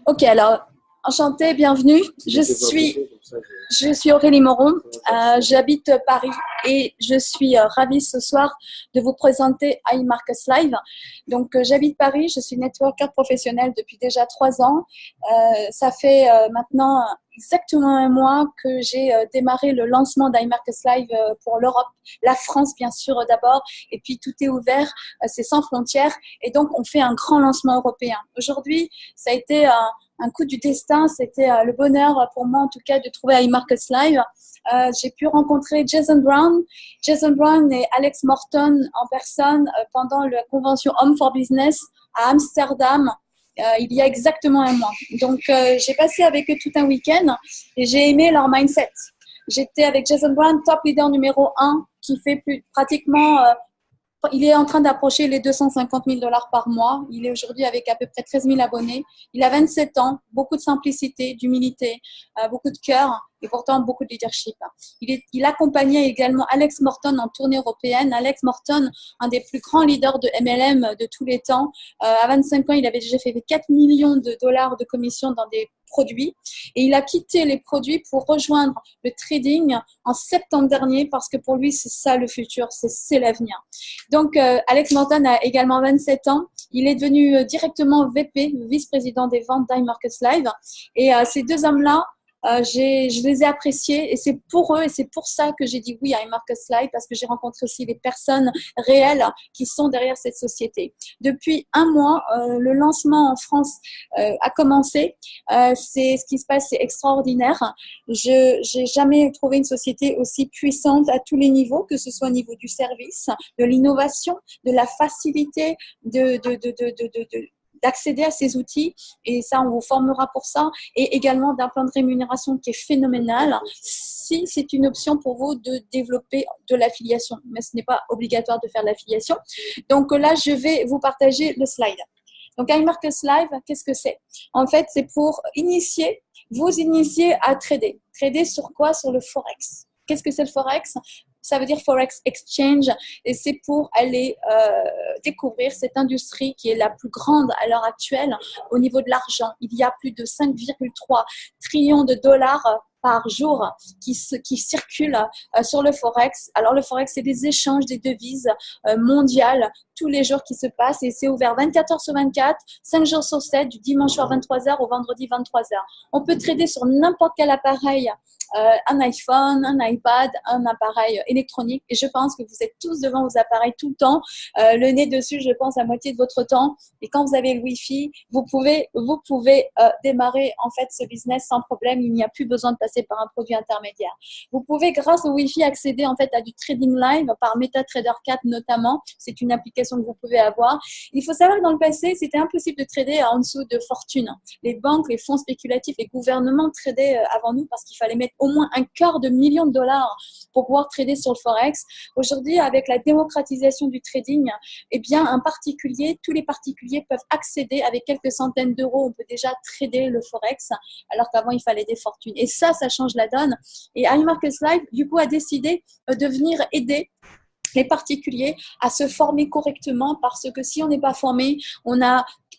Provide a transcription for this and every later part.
Ok, alors, enchantée, bienvenue. Je suis Aurélie Moron, j'habite Paris et je suis ravie ce soir de vous présenter iMarkets Live. Donc, j'habite Paris, je suis networker professionnel depuis déjà 3 ans. Ça fait maintenant exactement un mois que j'ai démarré le lancement d'iMarkets Live pour l'Europe, la France bien sûr d'abord, et puis tout est ouvert, c'est sans frontières et donc on fait un grand lancement européen. Aujourd'hui, ça a été un coup du destin, c'était le bonheur pour moi en tout cas de trouver iMarkets Live. J'ai pu rencontrer Jason Brown et Alex Morton en personne pendant la convention Home for Business à Amsterdam. Il y a exactement un mois. Donc, j'ai passé avec eux tout un week-end et j'ai aimé leur mindset. J'étais avec Jason Brown, top leader numéro 1, qui fait pratiquement il est en train d'approcher les 250 000 dollars par mois. Il est aujourd'hui avec à peu près 13 000 abonnés. Il a 27 ans, beaucoup de simplicité, d'humilité, beaucoup de cœur et pourtant beaucoup de leadership. Il accompagnait également Alex Morton en tournée européenne. Alex Morton, un des plus grands leaders de MLM de tous les temps. À 25 ans, il avait déjà fait 4 millions de dollars de commissions dans des produits et il a quitté les produits pour rejoindre le trading en septembre dernier parce que pour lui c'est ça le futur, c'est l'avenir. Donc Alex Morton a également 27 ans, il est devenu directement VP, vice-président des ventes d'iMarkets Live et ces deux hommes-là je les ai appréciés et c'est pour eux et c'est pour ça que j'ai dit oui à iMarkets Live parce que j'ai rencontré aussi les personnes réelles qui sont derrière cette société. Depuis un mois, le lancement en France a commencé. C'est ce qui se passe, c'est extraordinaire. Je n'ai jamais trouvé une société aussi puissante à tous les niveaux, que ce soit au niveau du service, de l'innovation, de la facilité, d'accéder à ces outils et ça, on vous formera pour ça et également d'un plan de rémunération qui est phénoménal si c'est une option pour vous de développer de l'affiliation. Mais ce n'est pas obligatoire de faire de l'affiliation. Donc là, je vais vous partager le slide. Donc, iMarkets Live, qu'est-ce que c'est? En fait, c'est pour vous initier à trader. Trader sur quoi? Sur le Forex. Qu'est-ce que c'est le Forex? Ça veut dire Forex Exchange et c'est pour aller découvrir cette industrie qui est la plus grande à l'heure actuelle au niveau de l'argent. Il y a plus de 5,3 trillions de dollars par jour qui circulent sur le Forex. Alors, le Forex, c'est des échanges des devises mondiales tous les jours qui se passent et c'est ouvert 24 heures sur 24, 5 jours sur 7, du dimanche soir 23 heures au vendredi 23 heures. On peut trader sur n'importe quel appareil, un iPhone, un iPad, un appareil électronique et je pense que vous êtes tous devant vos appareils tout le temps, le nez dessus, je pense, à moitié de votre temps et quand vous avez le Wi-Fi, vous pouvez démarrer en fait ce business sans problème, il n'y a plus besoin de passer par un produit intermédiaire. Vous pouvez grâce au Wi-Fi accéder en fait à du trading live par MetaTrader 4 notamment, c'est une application que vous pouvez avoir. Il faut savoir que dans le passé, c'était impossible de trader en dessous de fortune. Les banques, les fonds spéculatifs, les gouvernements tradaient avant nous parce qu'il fallait mettre au moins $250 000 pour pouvoir trader sur le Forex. Aujourd'hui, avec la démocratisation du trading, eh bien, tous les particuliers peuvent accéder avec quelques centaines d'euros. On peut déjà trader le Forex, alors qu'avant, il fallait des fortunes. Et ça change la donne. Et iMarkets Live, du coup, a décidé de venir aider les particuliers à se former correctement parce que si on n'est pas formé,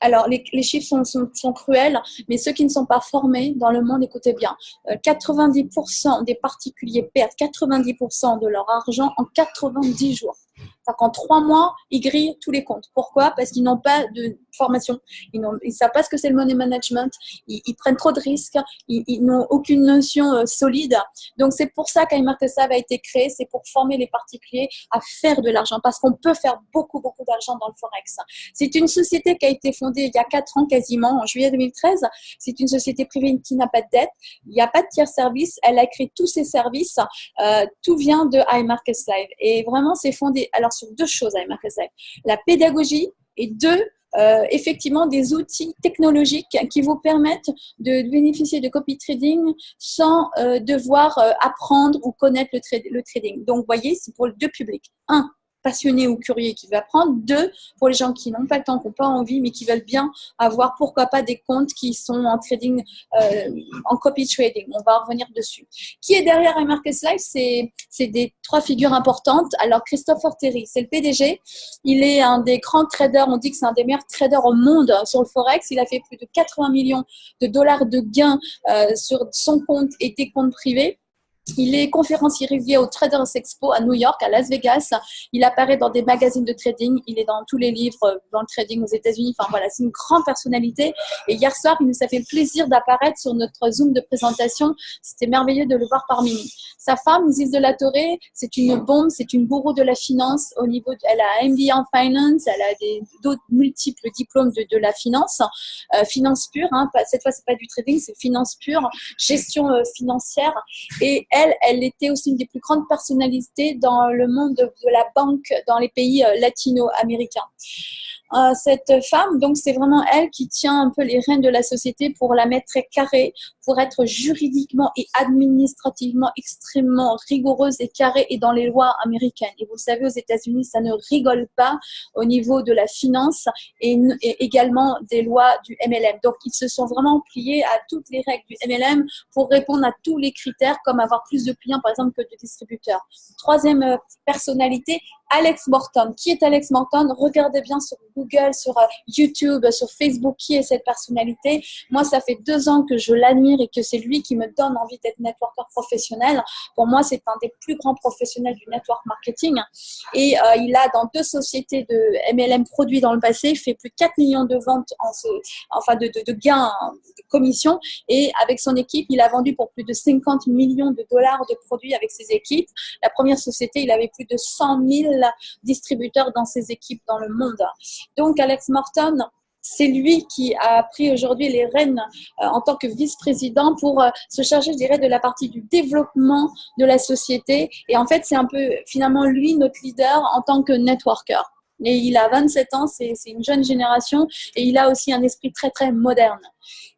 alors les chiffres sont cruels, mais ceux qui ne sont pas formés dans le monde, écoutez bien, 90% des particuliers perdent 90% de leur argent en 90 jours. C'est-à-dire qu'en 3 mois, ils grillent tous les comptes. Pourquoi? Parce qu'ils n'ont pas de formation. Ils ne savent pas ce que c'est le money management. Ils prennent trop de risques. Ils n'ont aucune notion solide. Donc, c'est pour ça qu'iMarkets Live a été créé. C'est pour former les particuliers à faire de l'argent. Parce qu'on peut faire beaucoup, beaucoup d'argent dans le Forex. C'est une société qui a été fondée il y a 4 ans quasiment, en juillet 2013. C'est une société privée qui n'a pas de dette. Il n'y a pas de tiers service. Elle a créé tous ses services. Tout vient de iMarkets Live. Et vraiment, c'est fondé alors sur 2 choses iMarkets Live. La pédagogie et 2, effectivement des outils technologiques qui vous permettent de bénéficier de copy trading sans devoir apprendre ou connaître le trading. Donc, vous voyez, c'est pour 2 publics. Un, passionnés ou curieux qui veulent apprendre. 2, pour les gens qui n'ont pas le temps, qui n'ont pas envie, mais qui veulent bien avoir, pourquoi pas, des comptes qui sont en trading, en copy trading. On va revenir dessus. Qui est derrière iMarkets Live? C'est des 3 figures importantes. Alors, Christopher Terry, c'est le PDG. Il est un des grands traders. On dit que c'est un des meilleurs traders au monde sur le Forex. Il a fait plus de 80 millions de dollars de gains sur son compte et des comptes privés. Il est conférencier régulier au Traders Expo à New York, à Las Vegas. Il apparaît dans des magazines de trading. Il est dans tous les livres dans le trading aux États-Unis. Enfin voilà, c'est une grande personnalité. Et hier soir, il nous a fait le plaisir d'apparaître sur notre Zoom de présentation. C'était merveilleux de le voir parmi nous. Sa femme, Isis de la Torre, c'est une bombe, c'est une gourou de la finance. Elle a un MBA en finance, elle a d'autres multiples diplômes de la finance, finance pure. Hein, cette fois, c'est pas du trading, c'est finance pure, gestion financière. Et elle était aussi une des plus grandes personnalités dans le monde de la banque dans les pays latino-américains. Cette femme, donc c'est vraiment elle qui tient un peu les rênes de la société pour la mettre très carrée, pour être juridiquement et administrativement extrêmement rigoureuse et carrée et dans les lois américaines. Et vous le savez, aux États-Unis, ça ne rigole pas au niveau de la finance et également des lois du MLM. Donc, ils se sont vraiment pliés à toutes les règles du MLM pour répondre à tous les critères, comme avoir plus de clients, par exemple, que de distributeurs. 3e personnalité, Alex Morton. Qui est Alex Morton? Regardez bien sur Google, sur YouTube, sur Facebook, qui est cette personnalité. Moi, ça fait 2 ans que je l'admire et que c'est lui qui me donne envie d'être networker professionnel. Pour moi, c'est un des plus grands professionnels du network marketing. Et il a dans 2 sociétés de MLM produits dans le passé, fait plus de 4 millions de ventes, de gains de commission. Et avec son équipe, il a vendu pour plus de 50 millions de dollars de produits avec ses équipes. La première société, il avait plus de 100 000 distributeurs dans ses équipes dans le monde. Donc, Alex Morton, c'est lui qui a pris aujourd'hui les rênes en tant que vice-président pour se charger, je dirais, de la partie du développement de la société. Et en fait, c'est un peu finalement lui, notre leader en tant que networker. Et il a 27 ans, c'est une jeune génération et il a aussi un esprit très, très moderne.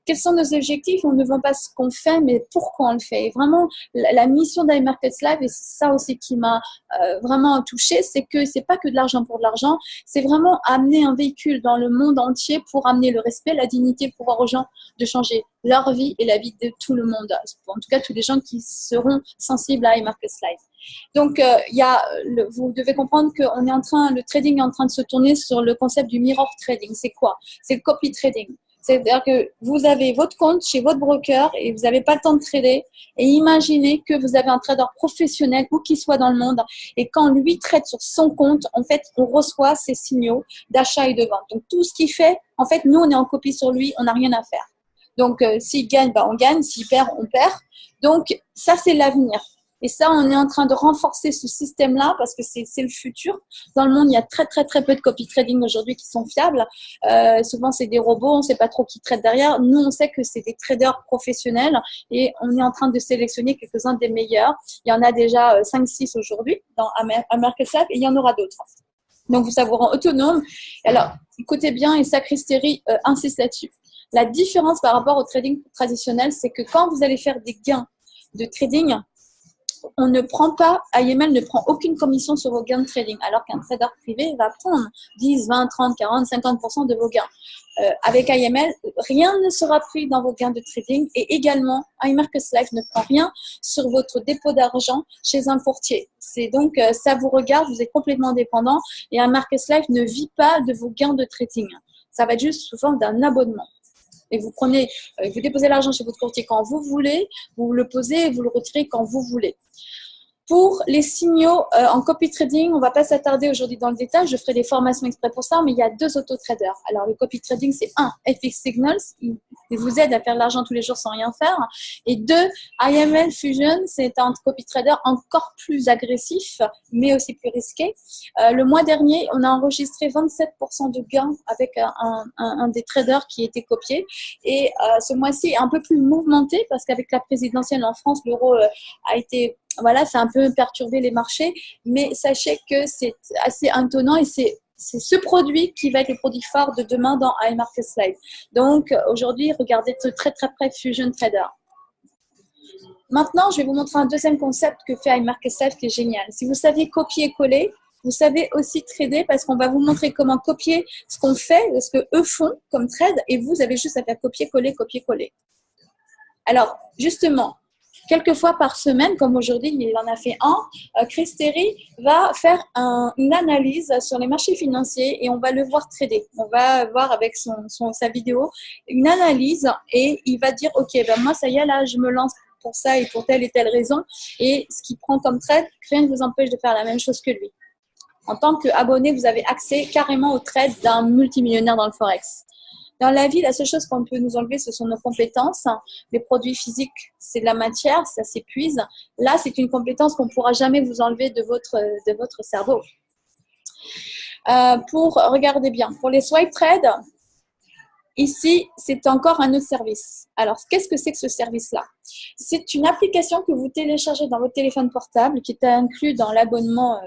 Quels sont nos objectifs? On ne voit pas ce qu'on fait, mais pourquoi on le fait. Et vraiment, la mission d'iMarkets Live, et c'est ça aussi qui m'a vraiment touchée, c'est que c'est pas que de l'argent pour de l'argent, c'est vraiment amener un véhicule dans le monde entier pour amener le respect, la dignité, le pouvoir aux gens de changer leur vie et la vie de tout le monde. En tout cas, tous les gens qui seront sensibles à iMarkets Live. Donc, vous devez comprendre que le trading est en train de se tourner sur le concept du mirror trading. C'est quoi? C'est le copy trading. C'est-à-dire que vous avez votre compte chez votre broker et vous n'avez pas le temps de trader. Et imaginez que vous avez un trader professionnel où qu'il soit dans le monde. Et quand lui trade sur son compte, en fait, on reçoit ses signaux d'achat et de vente. Donc, tout ce qu'il fait, en fait, nous, on est en copie sur lui, on n'a rien à faire. Donc, s'il gagne, on gagne. S'il perd, on perd. Donc, ça, c'est l'avenir. Et ça, on est en train de renforcer ce système-là parce que c'est le futur. Dans le monde, il y a très, très, très peu de copy trading aujourd'hui qui sont fiables. Souvent, c'est des robots, on ne sait pas trop qui trade derrière. Nous, on sait que c'est des traders professionnels et on est en train de sélectionner quelques-uns des meilleurs. Il y en a déjà 5-6 aujourd'hui dans iMarkets Live et il y en aura d'autres. Donc, ça vous rend autonome. Alors, écoutez bien, et ça, Christéry insiste là-dessus. La différence par rapport au trading traditionnel, c'est que quand vous allez faire des gains de trading, on ne prend pas, IML ne prend aucune commission sur vos gains de trading, alors qu'un trader privé va prendre 10, 20, 30, 40, 50% de vos gains. Avec IML, rien ne sera pris dans vos gains de trading et également, iMarkets Live ne prend rien sur votre dépôt d'argent chez un courtier. C'est donc, ça vous regarde, vous êtes complètement dépendant et iMarkets Live ne vit pas de vos gains de trading. Ça va être juste sous forme d'un abonnement. Et vous déposez l'argent chez votre courtier quand vous voulez, vous le posez et vous le retirez quand vous voulez. Pour les signaux en copy trading, on ne va pas s'attarder aujourd'hui dans le détail, je ferai des formations exprès pour ça, mais il y a 2 auto-traders. Alors, le copy trading, c'est 1, FX Signals, il vous aide à faire de l'argent tous les jours sans rien faire. Et 2, IML Fusion, c'est un copy trader encore plus agressif, mais aussi plus risqué. Le mois dernier, on a enregistré 27% de gains avec un des traders qui était copié. Et ce mois-ci est un peu plus mouvementé parce qu'avec la présidentielle en France, l'euro a été... Voilà, ça a un peu perturbé les marchés, mais sachez que c'est assez étonnant et c'est ce produit qui va être le produit phare de demain dans iMarkets Live. Donc, aujourd'hui, regardez de très, très près Fusion Trader. Maintenant, je vais vous montrer un deuxième concept que fait iMarkets Live qui est génial. Si vous saviez copier-coller, Vous savez aussi trader parce qu'on va vous montrer comment copier ce qu'on fait, ce que eux font comme trade, et vous avez juste à faire copier-coller, copier-coller. Alors, justement, quelques fois par semaine, comme aujourd'hui, il en a fait un, Chris Terry va faire une analyse sur les marchés financiers et on va le voir trader. On va voir avec sa vidéo une analyse et il va dire, OK, ben moi, ça y est, là, je me lance pour ça et pour telle et telle raison. Et ce qu'il prend comme trade, rien ne vous empêche de faire la même chose que lui. En tant qu'abonné, vous avez accès carrément au trade d'un multimillionnaire dans le Forex. Dans la vie, la seule chose qu'on peut nous enlever, ce sont nos compétences. Les produits physiques, c'est de la matière, ça s'épuise. Là, c'est une compétence qu'on ne pourra jamais vous enlever de votre cerveau. Regardez bien, pour les swipe trades, ici, c'est encore un autre service. Alors, qu'est-ce que c'est que ce service-là? C'est une application que vous téléchargez dans votre téléphone portable qui est inclus dans l'abonnement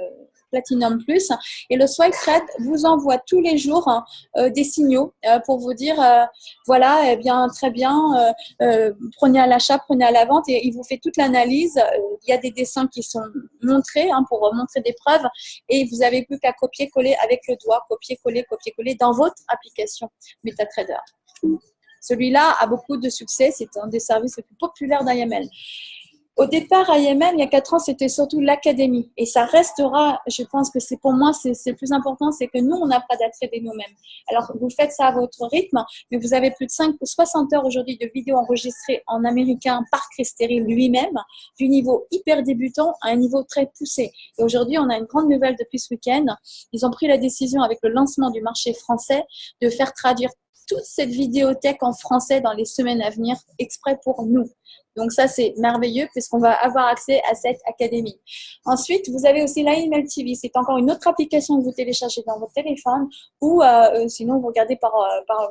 Platinum Plus. Et le Swipe Trade vous envoie tous les jours des signaux pour vous dire, voilà, eh bien, très bien, prenez à l'achat, prenez à la vente. Et il vous fait toute l'analyse. Il y a des dessins qui sont montrés pour montrer des preuves. Et vous n'avez plus qu'à copier-coller avec le doigt, copier-coller dans votre application MetaTrader. Celui-là a beaucoup de succès. C'est un des services les plus populaires d'IML. Au départ, IML, il y a 4 ans, c'était surtout l'académie. Et ça restera, je pense que c'est pour moi, c'est le plus important, c'est que nous, on apprend à trader nous-mêmes. Alors, vous faites ça à votre rythme, mais vous avez plus de 60 heures aujourd'hui de vidéos enregistrées en américain par Chris Terry lui-même, du niveau hyper débutant à un niveau très poussé. Et aujourd'hui, on a une grande nouvelle depuis ce week-end. Ils ont pris la décision avec le lancement du marché français de faire traduire toute cette vidéothèque en français dans les semaines à venir, exprès pour nous. Donc ça, c'est merveilleux puisqu'on va avoir accès à cette académie. Ensuite, vous avez aussi l'IML TV. C'est encore une autre application que vous téléchargez dans votre téléphone ou sinon vous regardez par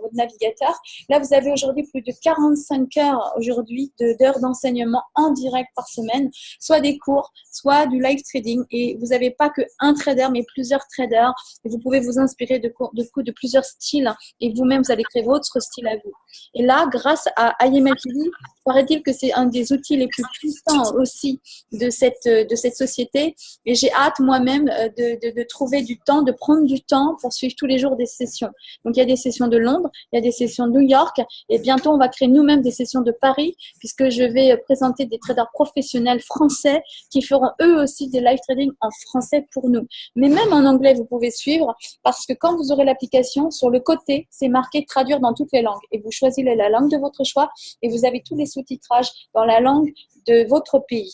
votre navigateur. Là, vous avez aujourd'hui plus de 45 heures aujourd'hui d'heures d'enseignement en direct par semaine, soit des cours, soit du live trading. Et vous n'avez pas qu'un trader, mais plusieurs traders. Et vous pouvez vous inspirer de plusieurs styles et vous-même, vous allez créer votre style à vous. Et là, grâce à IML TV, paraît-il que c'est un des outils les plus puissants aussi de cette société. Et j'ai hâte moi-même de trouver du temps, de prendre du temps pour suivre tous les jours des sessions. Donc, il y a des sessions de Londres, il y a des sessions de New York et bientôt, on va créer nous-mêmes des sessions de Paris puisque je vais présenter des traders professionnels français qui feront eux aussi des live trading en français pour nous. Mais même en anglais, vous pouvez suivre parce que quand vous aurez l'application, sur le côté, c'est marqué traduire dans toutes les langues et vous choisissez la langue de votre choix et vous avez tous les sous-titrages dans la langue de votre pays.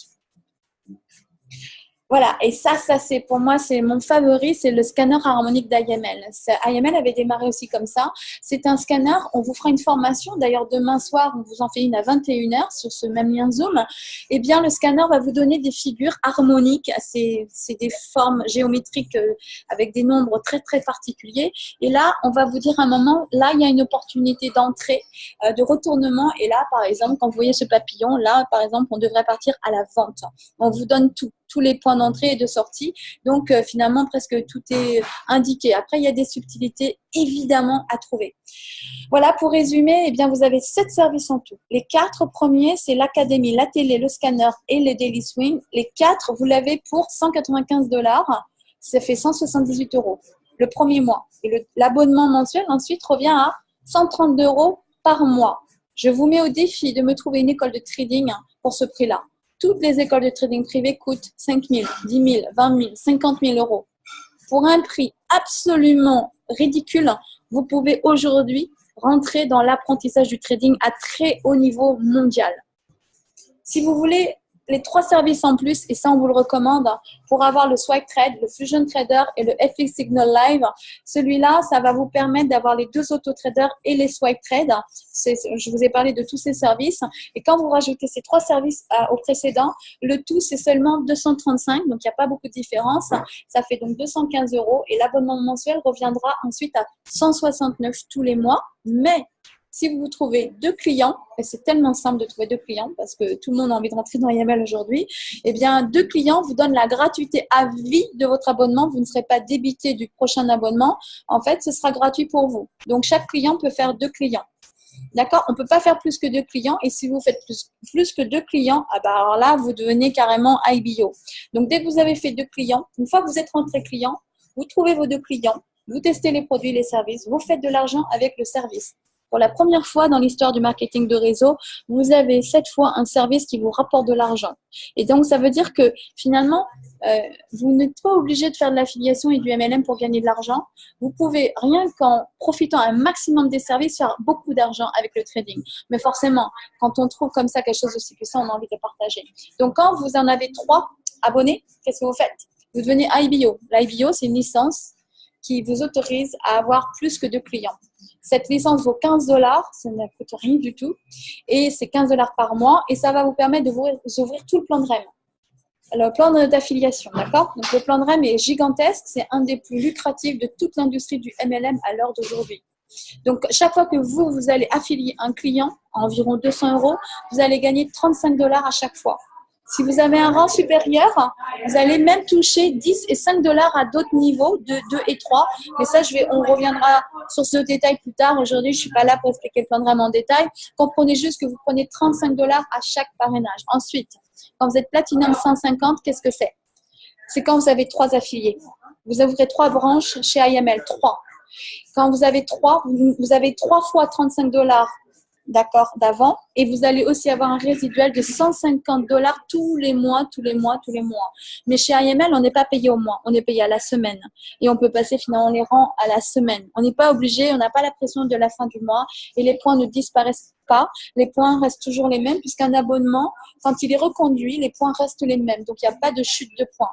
Voilà, et ça c'est pour moi, c'est mon favori, c'est le scanner harmonique d'IML. IML avait démarré aussi comme ça. C'est un scanner, on vous fera une formation. D'ailleurs, demain soir, on vous en fait une à 21h sur ce même lien Zoom. Eh bien, le scanner va vous donner des figures harmoniques. C'est des formes géométriques avec des nombres très, très particuliers. Et là, on va vous dire à un moment, là, il y a une opportunité d'entrée, de retournement. Et là, par exemple, quand vous voyez ce papillon, là, par exemple, on devrait partir à la vente. On vous donne tous les points d'entrée et de sortie. Donc, finalement, presque tout est indiqué. Après, il y a des subtilités, évidemment, à trouver. Voilà, pour résumer, eh bien, vous avez 7 services en tout. Les 4 premiers, c'est l'académie, la télé, le scanner et le daily swing. Les 4, vous l'avez pour 195 $. Ça fait 178 € le premier mois. Et l'abonnement mensuel, ensuite, revient à 130 € par mois. Je vous mets au défi de me trouver une école de trading pour ce prix-là. Toutes les écoles de trading privées coûtent 5 000, 10 000, 20 000, 50 000 €. Pour un prix absolument ridicule, vous pouvez aujourd'hui rentrer dans l'apprentissage du trading à très haut niveau mondial. Si vous voulez les 3 services en plus, et ça on vous le recommande, pour avoir le Swipe Trade, le Fusion Trader et le FX Signal Live, celui-là, ça va vous permettre d'avoir les 2 auto-traders et les Swipe Trade. Je vous ai parlé de tous ces services. Et quand vous rajoutez ces 3 services au précédent, le tout, c'est seulement 235, donc il n'y a pas beaucoup de différence. Ça fait donc 215 € et l'abonnement mensuel reviendra ensuite à 169 tous les mois. Mais si vous trouvez 2 clients, et c'est tellement simple de trouver 2 clients parce que tout le monde a envie de rentrer dans IML aujourd'hui, eh bien 2 clients vous donnent la gratuité à vie de votre abonnement. Vous ne serez pas débité du prochain abonnement. En fait, ce sera gratuit pour vous. Donc, chaque client peut faire 2 clients. D'accord? On ne peut pas faire plus que 2 clients. Et si vous faites plus que 2 clients, ah bah alors là, vous devenez carrément IBO. Donc, dès que vous avez fait 2 clients, une fois que vous êtes rentré client, vous trouvez vos 2 clients, vous testez les produits, les services, vous faites de l'argent avec le service. Pour la première fois dans l'histoire du marketing de réseau, vous avez cette fois un service qui vous rapporte de l'argent. Et donc, ça veut dire que finalement, vous n'êtes pas obligé de faire de l'affiliation et du MLM pour gagner de l'argent. Vous pouvez, rien qu'en profitant un maximum des services, faire beaucoup d'argent avec le trading. Mais forcément, quand on trouve comme ça quelque chose de si puissant, on a envie de partager. Donc, quand vous en avez 3 abonnés, qu'est-ce que vous faites? Vous devenez IBO. L'IBO, c'est une licence qui vous autorise à avoir plus que 2 clients. Cette licence vaut 15 $, ça ne coûte rien du tout, et c'est 15 $ par mois, et ça va vous permettre de vous ouvrir tout le plan de REM. Le plan d'affiliation, d'accord? Donc, le plan de REM est gigantesque, c'est un des plus lucratifs de toute l'industrie du MLM à l'heure d'aujourd'hui. Donc, chaque fois que vous allez affilier un client à environ 200 €, vous allez gagner 35 $ à chaque fois. Si vous avez un rang supérieur, vous allez même toucher 10 et 5 $ à d'autres niveaux, de 2 et 3. Mais ça, on reviendra sur ce détail plus tard. Aujourd'hui, je ne suis pas là pour expliquer le plan de REM en détail. Comprenez juste que vous prenez 35 $ à chaque parrainage. Ensuite, quand vous êtes Platinum 150, qu'est-ce que c'est? C'est quand vous avez 3 affiliés. Vous ouvrez 3 branches chez IML, 3. Quand vous avez 3, vous avez 3 fois 35 $, d'accord, d'avant, et vous allez aussi avoir un résiduel de 150 $ tous les mois. Mais chez IML, on n'est pas payé au mois, on est payé à la semaine. Et on peut passer finalement les rangs à la semaine. On n'est pas obligé, on n'a pas la pression de la fin du mois, et les points ne disparaissent pas. Les points restent toujours les mêmes, puisqu'un abonnement, quand il est reconduit, les points restent les mêmes. Donc, il n'y a pas de chute de points.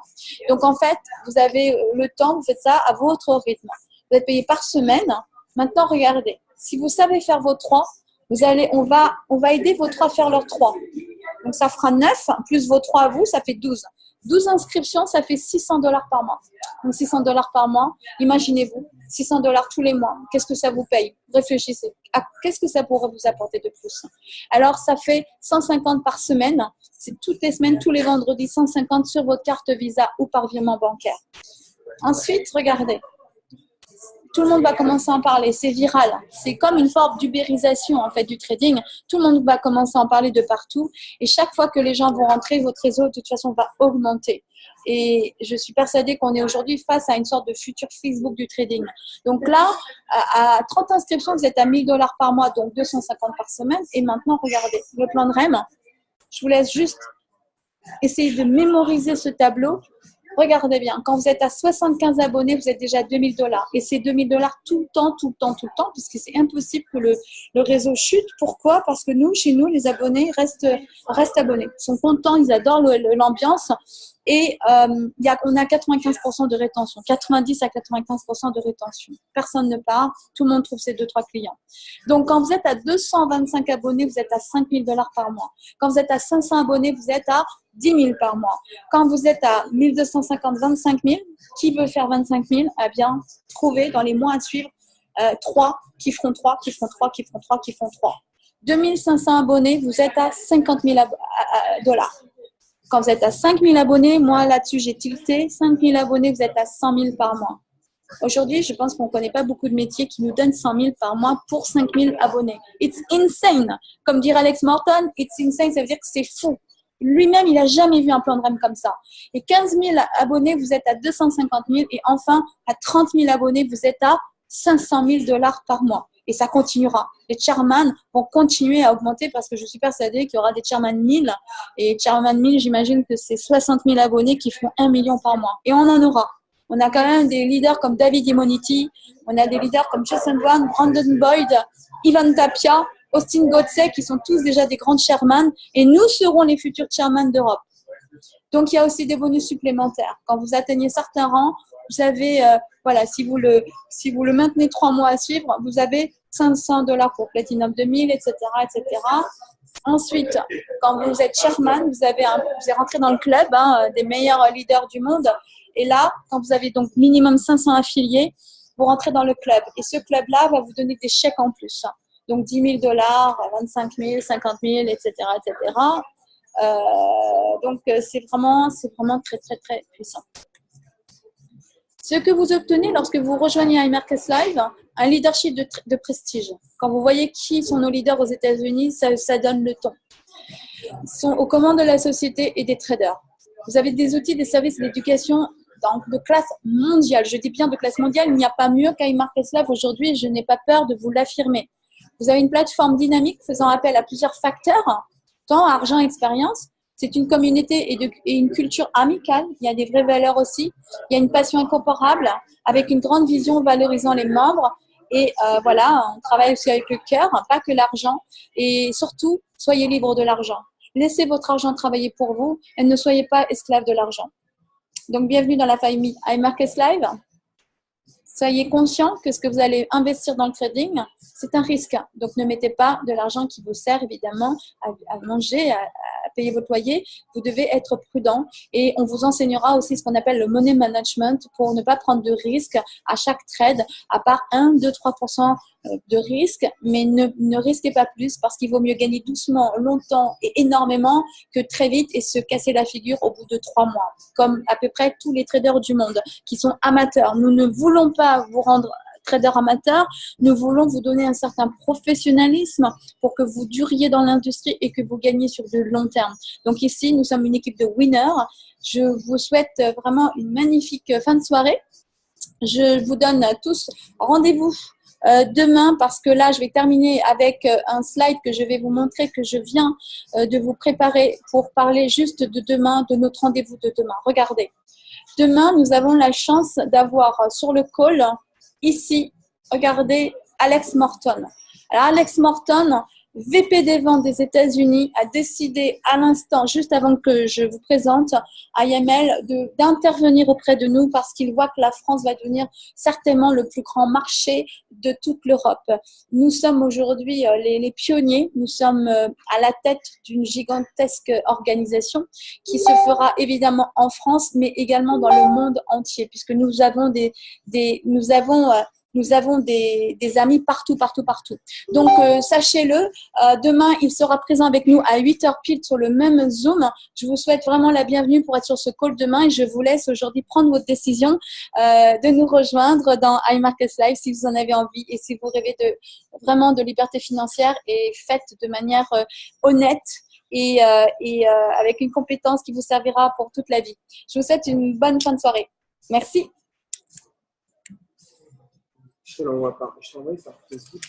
Donc, en fait, vous avez le temps, vous faites ça à votre rythme. Vous êtes payé par semaine. Maintenant, regardez, si vous savez faire vos 3, on va aider vos 3 à faire leurs 3. Donc, ça fera 9, plus vos 3 à vous, ça fait 12. 12 inscriptions, ça fait 600 $ par mois. Donc, 600 $ par mois, imaginez-vous, 600 $ tous les mois. Qu'est-ce que ça vous paye? Réfléchissez. Qu'est-ce que ça pourrait vous apporter de plus? Alors, ça fait 150 par semaine. C'est toutes les semaines, tous les vendredis, 150 sur votre carte Visa ou par virement bancaire. Ensuite, regardez. Tout le monde va commencer à en parler, c'est viral. C'est comme une forme d'ubérisation en fait du trading. Tout le monde va commencer à en parler de partout. Et chaque fois que les gens vont rentrer, votre réseau de toute façon va augmenter. Et je suis persuadée qu'on est aujourd'hui face à une sorte de futur Facebook du trading. Donc là, à 30 inscriptions, vous êtes à 1000 $ par mois, donc 250 par semaine. Et maintenant, regardez, le plan de REM. Je vous laisse juste essayer de mémoriser ce tableau. Regardez bien, quand vous êtes à 75 abonnés, vous êtes déjà à 2000 $. Et c'est 2000 $ tout le temps, puisque c'est impossible que le réseau chute. Pourquoi? Parce que chez nous, les abonnés restent abonnés. Ils sont contents, ils adorent l'ambiance. Et on a 95% de rétention, 90 à 95% de rétention. Personne ne part, tout le monde trouve ses 2-3 clients. Donc, quand vous êtes à 225 abonnés, vous êtes à 5000 $ par mois. Quand vous êtes à 500 abonnés, vous êtes à 10 000 par mois. Quand vous êtes à 1250, 25 000, qui veut faire 25 000? Eh bien, trouvez dans les mois à suivre 3 qui feront 3, qui feront 3, qui feront 3, qui font 3. 2500 abonnés, vous êtes à 50 000 $. Quand vous êtes à 5 000 abonnés, moi là-dessus j'ai tilté, 5 000 abonnés, vous êtes à 100 000 par mois. Aujourd'hui, je pense qu'on ne connaît pas beaucoup de métiers qui nous donnent 100 000 par mois pour 5 000 abonnés. It's insane. Comme dirait Alex Morton, it's insane, ça veut dire que c'est fou. Lui-même, il n'a jamais vu un plan de REM comme ça. Et 15 000 abonnés, vous êtes à 250 000. Et enfin, à 30 000 abonnés, vous êtes à 500 000 $ par mois. Et ça continuera. Les chairman vont continuer à augmenter parce que je suis persuadée qu'il y aura des chairman 1000. Et chairman 1000, j'imagine que c'est 60 000 abonnés qui font 1 million par mois. Et on en aura. On a quand même des leaders comme David Imoniti. On a des leaders comme Jason Brown, Brandon Boyd, Ivan Tapia, Austin Godse, qui sont tous déjà des grands chairman. Et nous serons les futurs chairman d'Europe. Donc, il y a aussi des bonus supplémentaires. Quand vous atteignez certains rangs, vous avez, si vous le maintenez 3 mois à suivre, vous avez 500 $ pour Platinum 2000, etc., etc. Ensuite, quand vous êtes chairman, vous êtes rentré dans le club des meilleurs leaders du monde. Et là, quand vous avez donc minimum 500 affiliés, vous rentrez dans le club. Et ce club-là va vous donner des chèques en plus. Donc, 10 000 $, 25 000, 50 000, etc., etc. Donc, c'est vraiment très, très, très puissant. Ce que vous obtenez lorsque vous rejoignez iMarkets Live, un leadership de prestige. Quand vous voyez qui sont nos leaders aux États-Unis, ça donne le ton. Ils sont aux commandes de la société et des traders. Vous avez des outils, des services d'éducation de classe mondiale. Je dis bien de classe mondiale, il n'y a pas mieux qu'iMarketSlive aujourd'hui, je n'ai pas peur de vous l'affirmer. Vous avez une plateforme dynamique faisant appel à plusieurs facteurs, temps, argent, expérience. C'est une communauté et une culture amicale. Il y a des vraies valeurs aussi. Il y a une passion incomparable avec une grande vision valorisant les membres. Et voilà, on travaille aussi avec le cœur, pas que l'argent. Et surtout, soyez libre de l'argent. Laissez votre argent travailler pour vous et ne soyez pas esclave de l'argent. Donc, bienvenue dans la famille iMarketSlive. Soyez conscient que ce que vous allez investir dans le trading, c'est un risque. Donc, ne mettez pas de l'argent qui vous sert évidemment à manger, à payer votre loyer. Vous devez être prudent et on vous enseignera aussi ce qu'on appelle le money management pour ne pas prendre de risques à chaque trade, à part 1, 2, 3% de risque, mais ne risquez pas plus parce qu'il vaut mieux gagner doucement, longtemps et énormément que très vite et se casser la figure au bout de 3 mois, comme à peu près tous les traders du monde qui sont amateurs. Nous ne voulons pas vous rendre trader amateur, nous voulons vous donner un certain professionnalisme pour que vous duriez dans l'industrie et que vous gagniez sur de long terme. Donc ici, nous sommes une équipe de winners. Je vous souhaite vraiment une magnifique fin de soirée. Je vous donne tous rendez-vous demain parce que là, je vais terminer avec un slide que je vais vous montrer, que je viens de vous préparer pour parler juste de demain, de notre rendez-vous de demain. Regardez. Demain, nous avons la chance d'avoir sur le call, ici, regardez, Alex Morton. Alors, Alex Morton, VP des ventes des États-Unis, a décidé à l'instant, juste avant que je vous présente IML, d'intervenir auprès de nous parce qu'il voit que la France va devenir certainement le plus grand marché de toute l'Europe. Nous sommes aujourd'hui les pionniers, nous sommes à la tête d'une gigantesque organisation qui se fera évidemment en France, mais également dans le monde entier, puisque nous avons nous avons des amis partout. Donc, sachez-le, demain, il sera présent avec nous à 8h pile sur le même Zoom. Je vous souhaite vraiment la bienvenue pour être sur ce call demain et je vous laisse aujourd'hui prendre votre décision de nous rejoindre dans iMarketSlive si vous en avez envie et si vous rêvez vraiment de liberté financière et faites de manière honnête et avec une compétence qui vous servira pour toute la vie. Je vous souhaite une bonne fin de soirée. Merci. Je te l'envoie par Facebook.